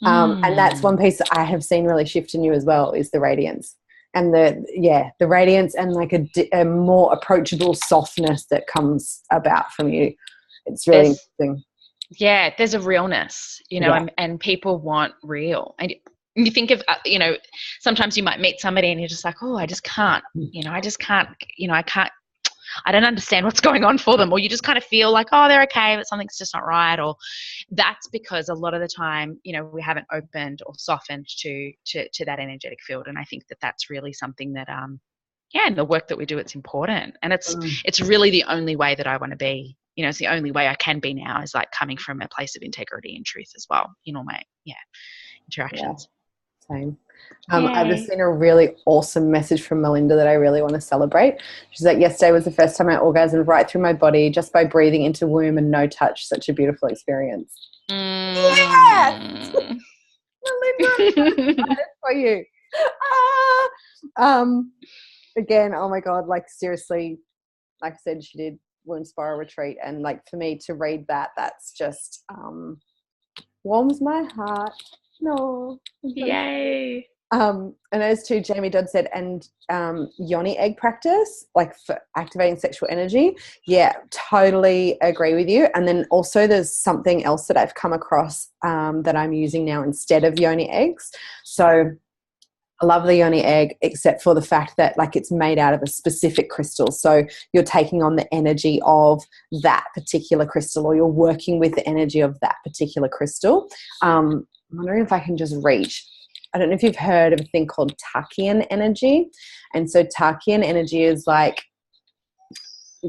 And that's one piece that I have seen really shift in you as well, is the radiance, and the radiance, and like a more approachable softness that comes about from you. It's really interesting. Yeah, there's a realness, you know, and people want real. And you think of, you know, sometimes you might meet somebody and you're just like, oh, I just can't, you know, I don't understand what's going on for them. Or you just kind of feel like, oh, they're okay, but something's just not right. Or that's because a lot of the time, you know, we haven't opened or softened to that energetic field. And I think that that's really something that, in the work that we do, it's important. And it's really the only way that I want to be. You know, it's the only way I can be now, is like coming from a place of integrity and truth as well in all my interactions. Same. I've just seen a really awesome message from Melinda that I really want to celebrate. She's like, yesterday was the first time I orgasmed right through my body just by breathing into womb and no touch. Such a beautiful experience. Yes! Melinda, I'm so excited for you. Again, oh my God, like seriously, like I said, she did Wound Spiral Retreat, and like for me to read that, that's just warms my heart. No. Yay. And as to Jamie Dodd said, and yoni egg practice, like for activating sexual energy. Yeah, totally agree with you. And then also there's something else that I've come across that I'm using now instead of yoni eggs. So I love the yoni egg, except for the fact that like it's made out of a specific crystal. So you're taking on the energy of that particular crystal, or you're working with the energy of that particular crystal. I'm wondering if I can just reach. I don't know if you've heard of a thing called Tachyon energy. And so Tachyon energy is like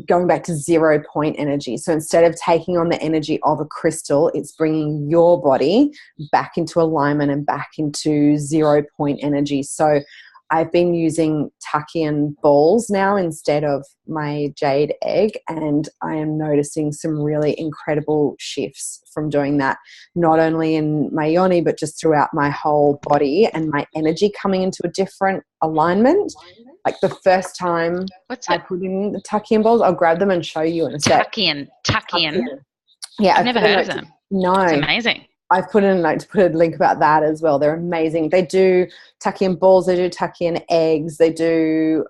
going back to 0 point energy. So instead of taking on the energy of a crystal, it's bringing your body back into alignment and back into 0 point energy. So I've been using Tachyon balls now instead of my jade egg, and I am noticing some really incredible shifts from doing that, not only in my yoni but just throughout my whole body, and my energy coming into a different alignment. Like the first time I put in the Tachyon balls, I'll grab them and show you in a sec. Tachyon. Yeah, I've never heard of them. No. It's amazing. I've put in a note to put a link about that as well. They're amazing. They do Tachyon balls, they do Tachyon eggs, they do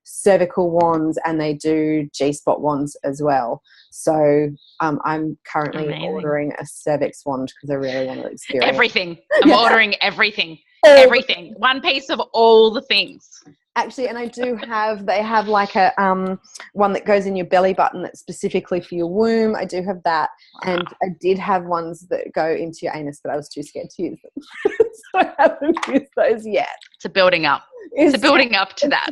cervical wands, and they do G-spot wands as well. So I'm currently ordering a cervix wand because I really want to experience everything. I'm ordering everything. Everything. One piece of all the things. Actually, and I do have, they have like a one that goes in your belly button that's specifically for your womb. I do have that. And I did have ones that go into your anus, but I was too scared to use them. So I haven't used those yet. It's a building up. It's a building up to that.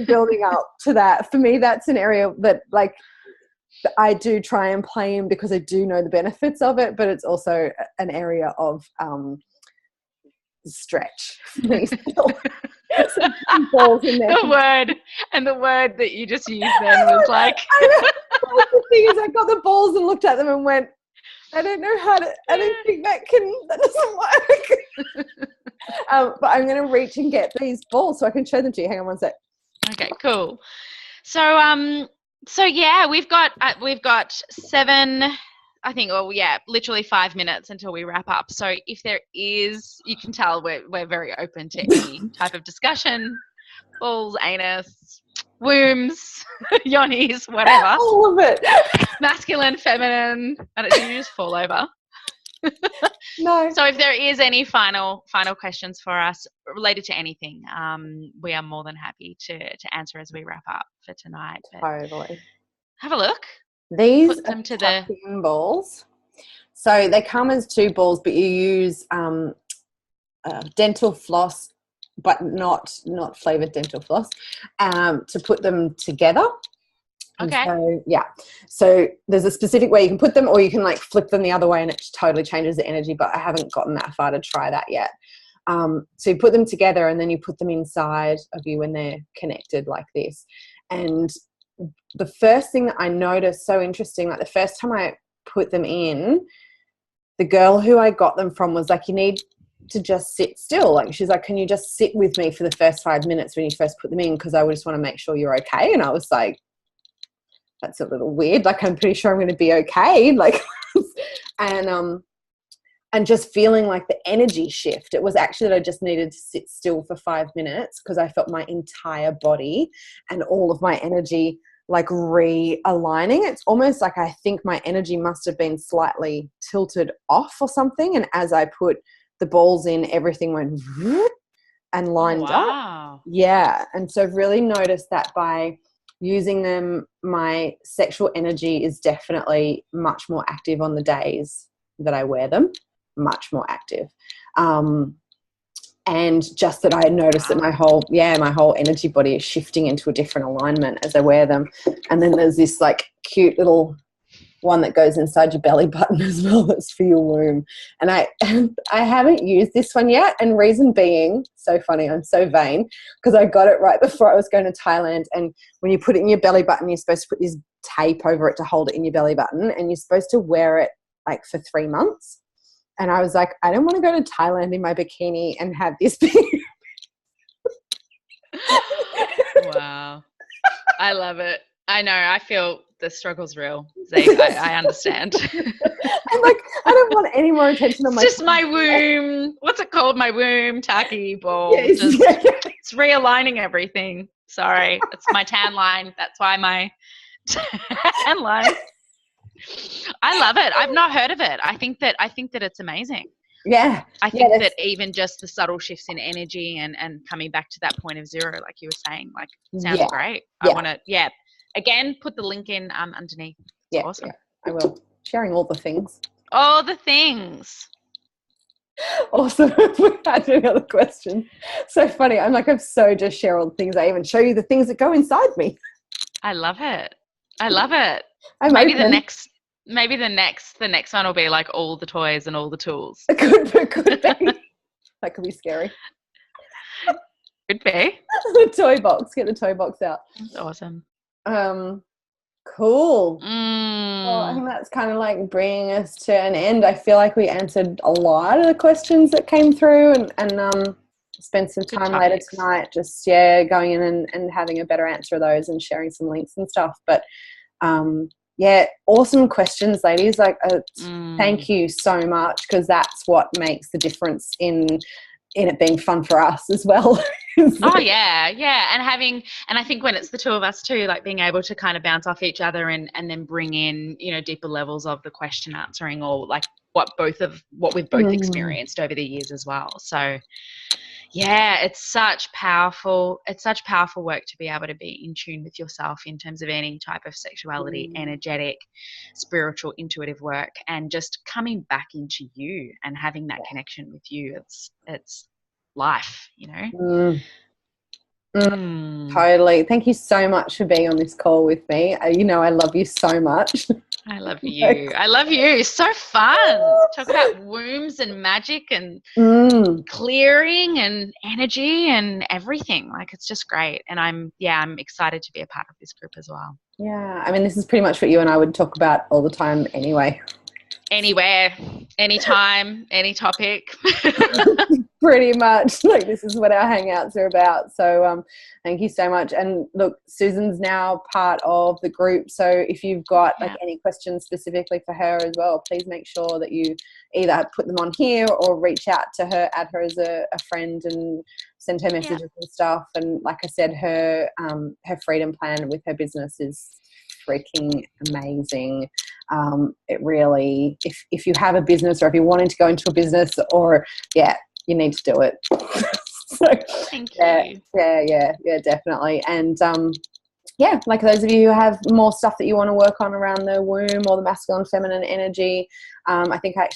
Building up to that. For me, that's an area that like I do try and play in because I do know the benefits of it, but it's also an area of stretch for me still. Balls in there. The word that you just used then was like the thing is I got the balls and looked at them and went, I don't think that doesn't work. But I'm going to reach and get these balls so I can show them to you. Hang on one sec. Okay, cool. So yeah, we've got 7, I think, literally 5 minutes until we wrap up. So if there is, you can tell we're very open to any type of discussion, balls, anus, wombs, yonis, whatever. All of it. Masculine, feminine, and you just fall over. No. So if there is any final questions for us related to anything, we are more than happy to answer as we wrap up for tonight. Totally. Have a look. These Put them to the balls. So they come as 2 balls, but you use dental floss, but not flavored dental floss, to put them together. Okay. So, yeah. So there's a specific way you can put them, or you can like flip them the other way and it totally changes the energy, but I haven't gotten that far to try that yet. So you put them together and then you put them inside of you when they're connected like this. And the first thing that I noticed, so interesting, like the first time I put them in, the girl who I got them from was like, you need to just sit still. Like she's like, can you just sit with me for the first 5 minutes when you first put them in? Because I just want to make sure you're okay. And I was like, that's a little weird. Like, I'm pretty sure I'm going to be okay. Like, and just feeling like the energy shift. It was actually that I just needed to sit still for 5 minutes because I felt my entire body and all of my energy like realigning. It's almost like I think my energy must have been slightly tilted off or something. And as I put the balls in, everything went and lined up. Yeah. And so I've really noticed that by using them, my sexual energy is definitely much more active on the days that I wear them, much more active. And just that I noticed that my whole energy body is shifting into a different alignment as I wear them. And then there's this like cute little one that goes inside your belly button as well, that's for your womb. And I haven't used this one yet, and reason being, so funny, I'm so vain, because I got it right before I was going to Thailand, and when you put it in your belly button, you're supposed to put this tape over it to hold it in your belly button, and you're supposed to wear it like for 3 months. And I was like, I don't want to go to Thailand in my bikini and have this be. Wow. I love it. I know. I feel the struggle's real. Zeke, I understand. I'm like, I don't want any more attention on my. It's just my womb. What's it called? My womb tacky ball. Yes, just, yeah. It's realigning everything. Sorry, it's my tan line. That's why my tan line. I love it. I've not heard of it. I think that it's amazing. Yeah. I think that even just the subtle shifts in energy and coming back to that point of zero, like you were saying, like sounds great. I want to, again, put the link in underneath. It's awesome. Yeah, I will. Sharing all the things. All the things. Awesome. We had another question. So funny. I'm so just share all the things. I even show you the things that go inside me. I love it. I love it. Maybe the next one will be like all the toys and all the tools. It could be. That could be scary. Could be. The toy box. Get the toy box out. That's awesome. Cool. Well, I think that's kind of like bringing us to an end. I feel like we answered a lot of the questions that came through, and spend some time later tonight just going in and having a better answer of those and sharing some links and stuff. But awesome questions, ladies. Thank you so much, because that's what makes the difference in it being fun for us as well. Oh yeah. And I think when it's the two of us too, like being able to kind of bounce off each other and then bring in, deeper levels of the question answering, or like what we've both experienced over the years as well. So yeah, it's such powerful work to be able to be in tune with yourself in terms of any type of sexuality, energetic, spiritual, intuitive work, and just coming back into you and having that connection with you. It's life, Totally. Thank you so much for being on this call with me. I love you so much. I love you. I love you. So fun. Talk about wombs and magic and clearing and energy and everything. Like, it's just great. And I'm excited to be a part of this group as well. Yeah. I mean, this is pretty much what you and I would talk about all the time anyway. Anywhere, anytime, any topic. Pretty much. Like, this is what our hangouts are about. So thank you so much. And look, Susan's now part of the group, so if you've got any questions specifically for her as well, please make sure that you either put them on here or reach out to her, add her as a friend, and send her messages and stuff. And like I said, her freedom plan with her business is freaking amazing. It really, if you have a business, or if you're wanting to go into a business, or you need to do it. So, thank you. Yeah, definitely. And like those of you who have more stuff that you want to work on around the womb or the masculine feminine energy, I think I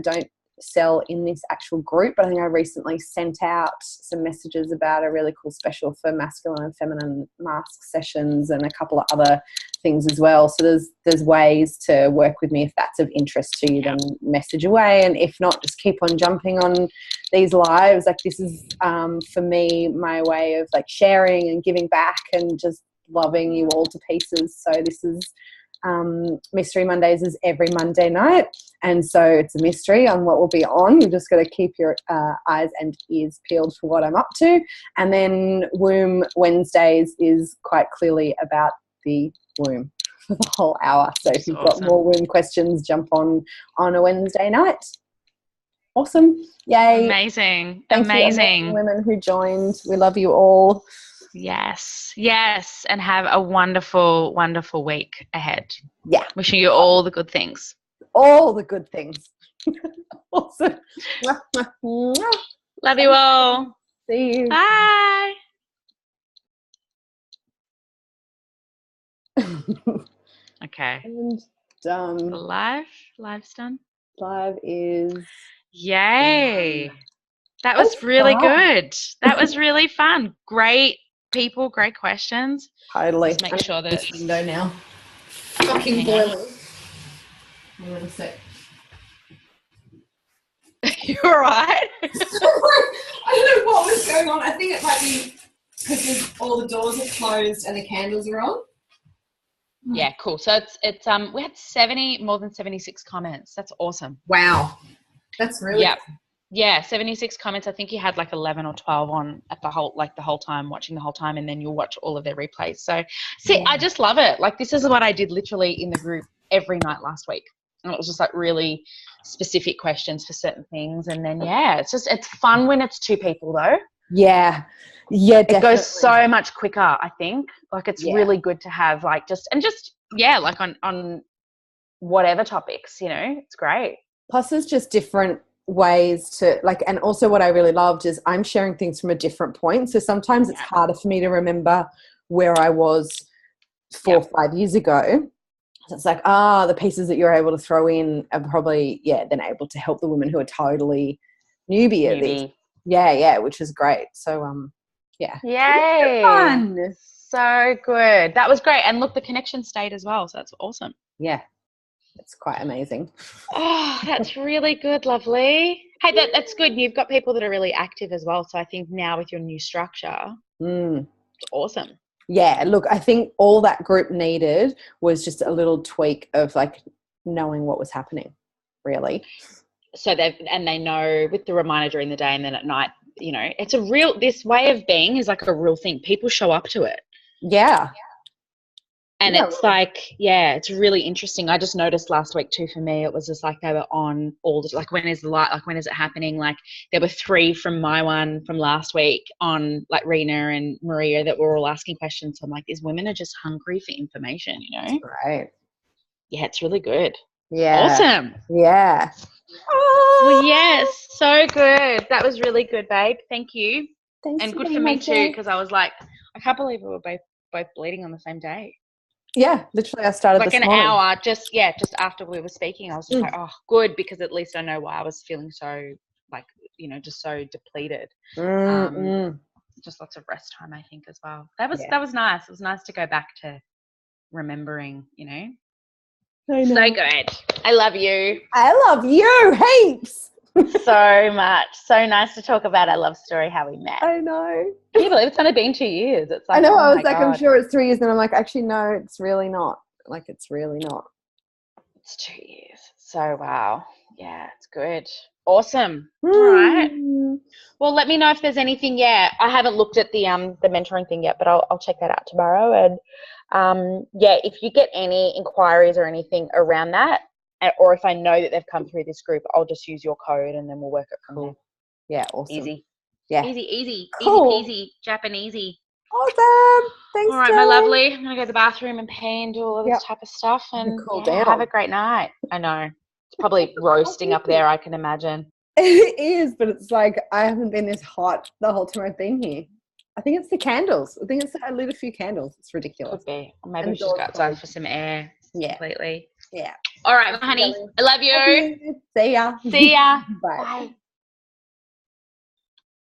don't sell in this actual group, but I think I recently sent out some messages about a really cool special for masculine and feminine mask sessions, and a couple of other things as well. So there's ways to work with me if that's of interest to you. Then message away, and if not, just keep on jumping on these lives. Like, this is for me my way of like sharing and giving back and just loving you all to pieces. So this is Mystery Mondays is every Monday night, and so it's a mystery on what will be on. You've just got to keep your eyes and ears peeled for what I'm up to. And then Womb Wednesdays is quite clearly about the womb for the whole hour. So if you've got more womb questions, jump on a Wednesday night. Awesome. Yay. Amazing. Thank amazing you, women who joined. We love you all. Yes. And have a wonderful, wonderful week ahead. Yeah. Wishing you all the good things. All the good things. Awesome. Love you all. See you. Bye. Okay. And done. Live's done. Live is. Yay. That was really good. That was really fun. Great people, great questions. Totally. Just make sure that this window now. fucking boiling. Hang on a sec. You're all right. I don't know what was going on. I think it might be because all the doors are closed and the candles are on. Yeah, cool. So it's we had more than 76 comments. That's awesome. Wow. That's really cool. Yeah, 76 comments. I think you had like 11 or 12 on at the whole time, watching the whole time, and then you'll watch all of their replays. So, see, I just love it. Like, this is what I did literally in the group every night last week. And it was just like really specific questions for certain things. And then, it's fun when it's two people though. Yeah. Yeah, definitely. It goes so much quicker, I think. Like, it's really good to have like like on whatever topics, it's great. Plus, it's just different ways to like, and also what I really loved is I'm sharing things from a different point. So sometimes it's harder for me to remember where I was 4 or 5 years ago. So it's like, the pieces that you're able to throw in are probably, then able to help the women who are totally newbie at this. Yeah, which is great. So, Yay. Fun. So good. That was great. And look, the connection stayed as well. So that's awesome. Yeah. It's quite amazing. Oh, that's really good, lovely. Hey, that's good. You've got people that are really active as well. So I think now with your new structure, it's awesome. Yeah, look, I think all that group needed was just a little tweak of like knowing what was happening, really. So they know with the reminder during the day and then at night, it's this way of being is like a real thing. People show up to it. Yeah. And it's like, it's really interesting. I just noticed last week too, for me, it was just like they were on all the, like, when is the light? Like, when is it happening? Like, there were 3 from my one from last week on, like, Rena and Maria that were all asking questions. So I'm like, these women are just hungry for information, Right. Yeah, it's really good. Yeah. Awesome. Yeah. Well, yes, so good. That was really good, babe. Thank you. Thanks. And good for me too, because I was like, I can't believe we were both bleeding on the same day. Yeah, literally I started like this an morning. hour just after we were speaking. I was just like, oh, good, because at least I know why I was feeling so like, just so depleted. Just lots of rest time, I think, as well. That was nice. It was nice to go back to remembering, I know. So good. I love you. I love you heaps. So much. So nice to talk about our love story, how we met. I know. Can you believe it's only been 2 years? It's like, I know. I was like, God. I'm sure it's 3 years. And I'm like, actually, no, it's really not. Like, it's really not. It's 2 years. So, wow. Yeah, it's good. Awesome. All right. Well, let me know if there's anything. Yeah, I haven't looked at the mentoring thing yet, but I'll check that out tomorrow. And if you get any inquiries or anything around that, or if I know that they've come through this group, I'll just use your code and then we'll work it from there. Yeah, awesome. Easy. Yeah. Easy. Cool. Easy peasy. Japanesey. Awesome. Thanks, all right, Jen. my lovely. I'm going to go to the bathroom and pee and do all of this type of stuff. And cool down. Have a great night. I know. It's probably roasting up there, I can imagine. It is, but it's like I haven't been this hot the whole time I've been here. I think it's the candles. I lit a few candles. It's ridiculous. Could be. Or maybe we should go outside for some air. Yeah. Completely. Yeah. All right, my honey. I love you. See ya. See ya. Bye. Bye.